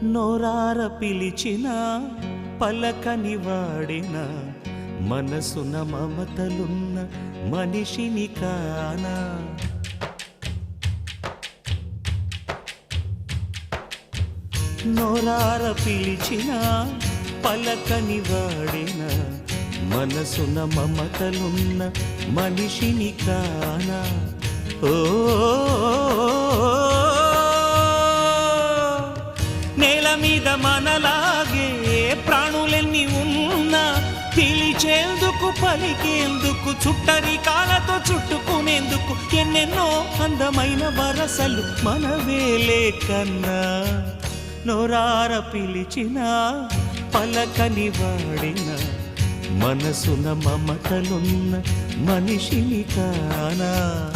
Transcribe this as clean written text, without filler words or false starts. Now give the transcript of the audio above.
నోరార పిలిచిన పలకని వాడిన మనసున మమతలున్న మనిషిని కానా. నోరార పిలిచిన పలకని వాడిన మనసున మమతలున్న మనిషిని కానా. ఓ నేల మీద మనలాగే ప్రాణులెన్ని ఉన్నా పిలిచేందుకు పలికేందుకు చుట్టరికాలతో చుట్టుకునేందుకు ఎన్నెన్నో అందమైన వరసలు మనవేలే కన్నా. నోరార పిలిచిన పలకని వాడిన మనసున మమతలున్న మనిషిని కానా.